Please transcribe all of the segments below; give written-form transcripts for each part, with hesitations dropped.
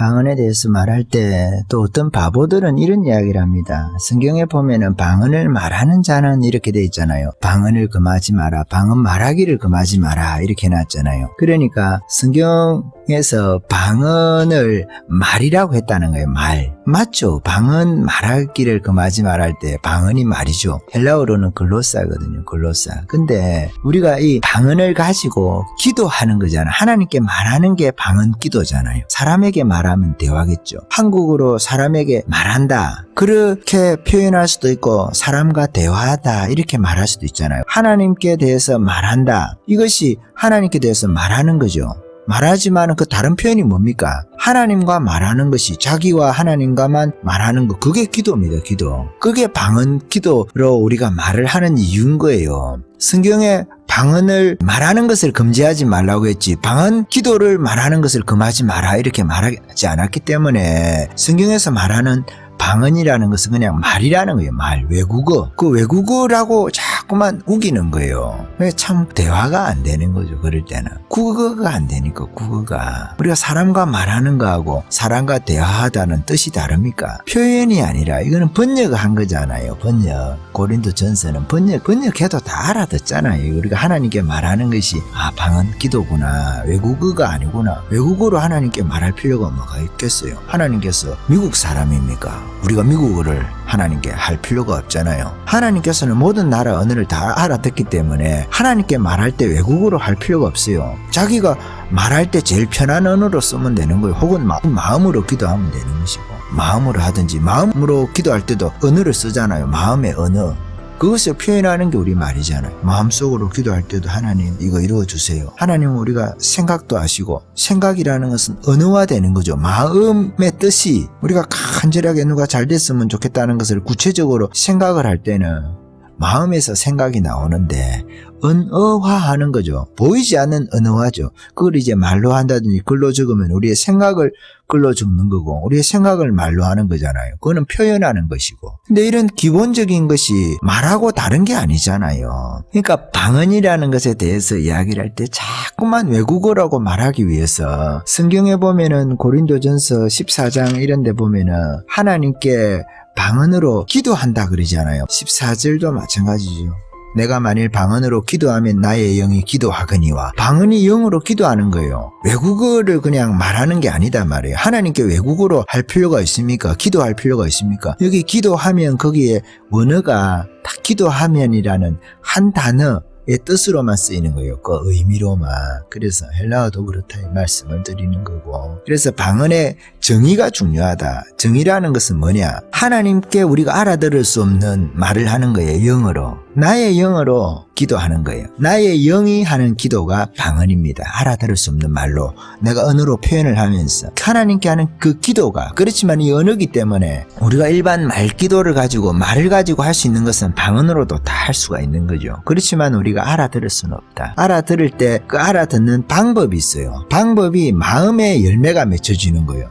방언에 대해서 말할 때 또 어떤 바보들은 이런 이야기를 합니다. 성경에 보면은 방언을 말하는 자는 이렇게 돼 있잖아요. 방언을 금하지 마라. 방언 말하기를 금하지 마라. 이렇게 해놨잖아요. 그러니까 성경에서 방언을 말이라고 했다는 거예요. 말. 맞죠? 방언 말하기를 금하지 말할 때 방언이 말이죠. 헬라어로는 글로사거든요. 글로사. 근데 우리가 이 방언을 가지고 기도하는 거잖아요. 하나님께 말하는 게 방언 기도잖아요. 사람에게 말하면 대화겠죠. 한국어로 사람에게 말한다. 그렇게 표현할 수도 있고 사람과 대화하다 이렇게 말할 수도 있잖아요. 하나님께 대해서 말한다. 이것이 하나님께 대해서 말하는 거죠. 말하지만 그 다른 표현이 뭡니까? 하나님과 말하는 것이 자기와 하나님과만 말하는 거 그게 기도입니다. 기도. 그게 방언 기도로 우리가 말을 하는 이유인 거예요. 성경에 방언을 말하는 것을 금지하지 말라고 했지 방언 기도를 말하는 것을 금하지 마라 이렇게 말하지 않았기 때문에 성경에서 말하는 방언이라는 것은 그냥 말이라는 거예요. 말, 외국어. 그 외국어라고 자꾸만 우기는 거예요. 참 대화가 안 되는 거죠. 그럴 때는. 국어가 안 되니까 국어가. 우리가 사람과 말하는 거하고 사람과 대화하다는 뜻이 다릅니까? 표현이 아니라 이거는 번역을 한 거잖아요. 번역. 고린도 전서는 번역해도 다 알아듣잖아요. 우리가 하나님께 말하는 것이 방언 기도구나. 외국어가 아니구나. 외국어로 하나님께 말할 필요가 뭐가 있겠어요. 하나님께서 미국 사람입니까? 우리가 미국어를 하나님께 할 필요가 없잖아요. 하나님께서는 모든 나라 언어를 다 알아듣기 때문에 하나님께 말할 때 외국어로 할 필요가 없어요. 자기가 말할 때 제일 편한 언어로 쓰면 되는 거예요. 혹은 마음으로 기도하면 되는 것이고 마음으로 하든지 마음으로 기도할 때도 언어를 쓰잖아요. 마음의 언어. 그것을 표현하는 게 우리 말이잖아요. 마음속으로 기도할 때도 하나님 이거 이루어주세요. 하나님은 우리가 생각도 아시고 생각이라는 것은 언어화되는 거죠. 마음의 뜻이 우리가 간절하게 누가 잘 됐으면 좋겠다는 것을 구체적으로 생각을 할 때는 마음에서 생각이 나오는데 언어화하는 거죠. 보이지 않는 언어화죠. 그걸 이제 말로 한다든지 글로 적으면 우리의 생각을 글로 적는 거고 우리의 생각을 말로 하는 거잖아요. 그거는 표현하는 것이고. 근데 이런 기본적인 것이 말하고 다른 게 아니잖아요. 그러니까 방언이라는 것에 대해서 이야기를 할 때 자꾸만 외국어라고 말하기 위해서 성경에 보면은 고린도전서 14장 이런 데 보면은 하나님께 방언으로 기도한다 그러잖아요. 14절도 마찬가지죠. 내가 만일 방언으로 기도하면 나의 영이 기도하거니와 방언이 영으로 기도하는 거예요. 외국어를 그냥 말하는 게 아니다 말이에요. 하나님께 외국어로 할 필요가 있습니까? 기도할 필요가 있습니까? 여기 기도하면 거기에 원어가 다 기도하면이라는 한 단어 의 뜻으로만 쓰이는 거예요. 그 의미로만. 그래서 헬라어도 그렇다 이 말씀을 드리는 거고. 그래서 방언의 정의가 중요하다. 정의라는 것은 뭐냐? 하나님께 우리가 알아들을 수 없는 말을 하는 거예요. 영어로. 나의 영어로 기도하는 거예요. 나의 영이 하는 기도가 방언입니다. 알아들을 수 없는 말로 내가 언어로 표현을 하면서 하나님께 하는 그 기도가 그렇지만 이 언어기 때문에 우리가 일반 말 기도를 가지고 말을 가지고 할 수 있는 것은 방언으로도 다 할 수가 있는 거죠. 그렇지만 우리가 알아들을 수는 없다. 알아들을 때 그 알아듣는 방법이 있어요. 방법이 마음의 열매가 맺혀지는 거예요.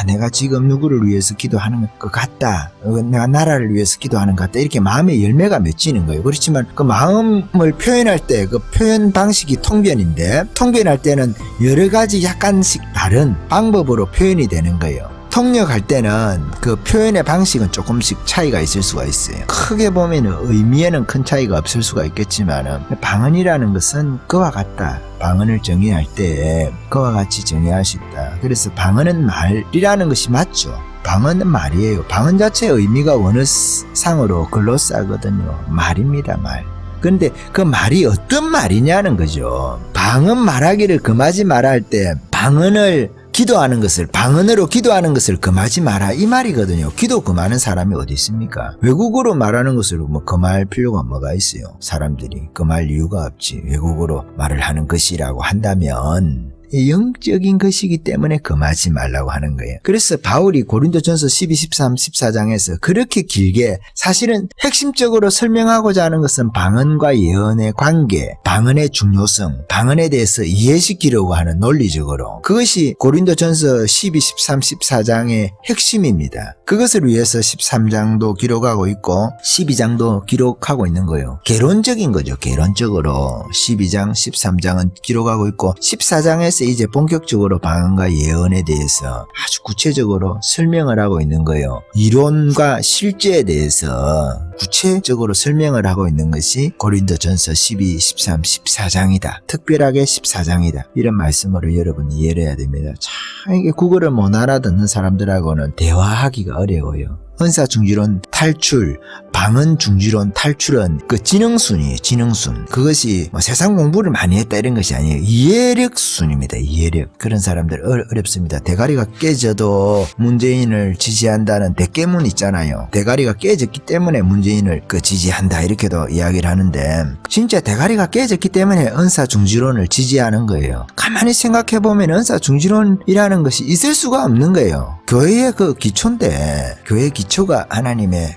내가 지금 누구를 위해서 기도하는 것 같다. 내가 나라를 위해서 기도하는 것 같다. 이렇게 마음의 열매가 맺히는 거예요. 그렇지만 그 마음을 표현할 때 그 표현 방식이 통변인데 통변할 때는 여러 가지 약간씩 다른 방법으로 표현이 되는 거예요. 통역할 때는 그 표현의 방식은 조금씩 차이가 있을 수가 있어요. 크게 보면 의미에는 큰 차이가 없을 수가 있겠지만 방언이라는 것은 그와 같다. 방언을 정의할 때 그와 같이 정의할 수 있다. 그래서 방언은 말이라는 것이 맞죠. 방언은 말이에요. 방언 자체의 의미가 원어상으로 글로사거든요. 말입니다. 말. 그런데 그 말이 어떤 말이냐는 거죠. 방언 말하기를 금하지 마라 할 때 방언을 기도하는 것을 방언으로 기도하는 것을 금하지 마라 이 말이거든요. 기도 금하는 사람이 어디 있습니까? 외국어로 말하는 것을 금할 필요가 뭐가 있어요? 사람들이 금할 이유가 없지. 외국어로 말을 하는 것이라고 한다면 영적인 것이기 때문에 금하지 말라고 하는 거예요. 그래서 바울이 고린도전서 12, 13, 14장에서 그렇게 길게 사실은 핵심적으로 설명하고자 하는 것은 방언과 예언의 관계, 방언의 중요성, 방언에 대해서 이해시키려고 하는 논리적으로 그것이 고린도전서 12, 13, 14장의 핵심입니다. 그것을 위해서 13장도 기록하고 있고 12장도 기록하고 있는 거예요. 개론적인 거죠. 개론적으로 12장, 13장은 기록하고 있고 14장에서 그래서 이제 본격적으로 방언과 예언에 대해서 아주 구체적으로 설명을 하고 있는 거예요. 이론과 실제에 대해서 구체적으로 설명을 하고 있는 것이 고린도전서 12, 13, 14장이다. 특별하게 14장이다. 이런 말씀으로 여러분이 이해를 해야 됩니다. 참 이게 국어를 못 알아듣는 사람들하고는 대화하기가 어려워요. 은사중지론 탈출, 방언중지론 탈출은 그 지능순이에요. 지능순. 그것이 뭐 세상 공부를 많이 했다 이런 것이 아니에요. 이해력 순입니다. 이해력. 그런 사람들 어렵습니다. 대가리가 깨져도 문재인을 지지한다는 대깨문 있잖아요. 대가리가 깨졌기 때문에 문재인을 지지한다 이렇게도 이야기를 하는데 진짜 대가리가 깨졌기 때문에 은사중지론을 지지하는 거예요. 가만히 생각해보면 은사중지론이라는 것이 있을 수가 없는 거예요. 교회의 그 기초인데 교회의 기초가 하나님의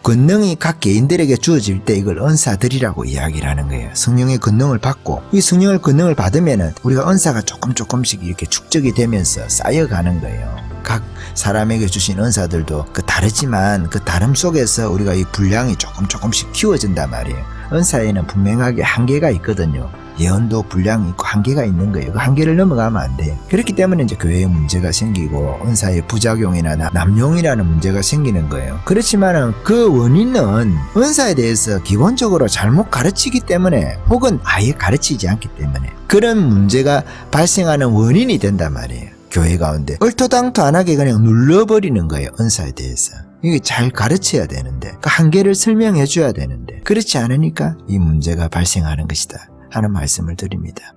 권능이 각 개인들에게 주어질 때 이걸 은사들이라고 이야기를 하는 거예요. 성령의 권능을 받고 이 성령의 권능을 받으면은 우리가 은사가 조금씩 이렇게 축적이 되면서 쌓여가는 거예요. 각 사람에게 주신 은사들도 다르지만 그 다름 속에서 우리가 이 분량이 조금씩 키워진단 말이에요. 은사에는 분명하게 한계가 있거든요. 예언도 분량이 있고 한계가 있는 거예요. 그 한계를 넘어가면 안 돼요. 그렇기 때문에 이제 교회에 문제가 생기고 은사의 부작용이나 남용이라는 문제가 생기는 거예요. 그렇지만은 그 원인은 은사에 대해서 기본적으로 잘못 가르치기 때문에 혹은 아예 가르치지 않기 때문에 그런 문제가 발생하는 원인이 된단 말이에요. 교회 가운데 얼토당토 안 하게 그냥 눌러버리는 거예요. 은사에 대해서. 이게 잘 가르쳐야 되는데 그 한계를 설명해 줘야 되는데 그렇지 않으니까 이 문제가 발생하는 것이다 하는 말씀을 드립니다.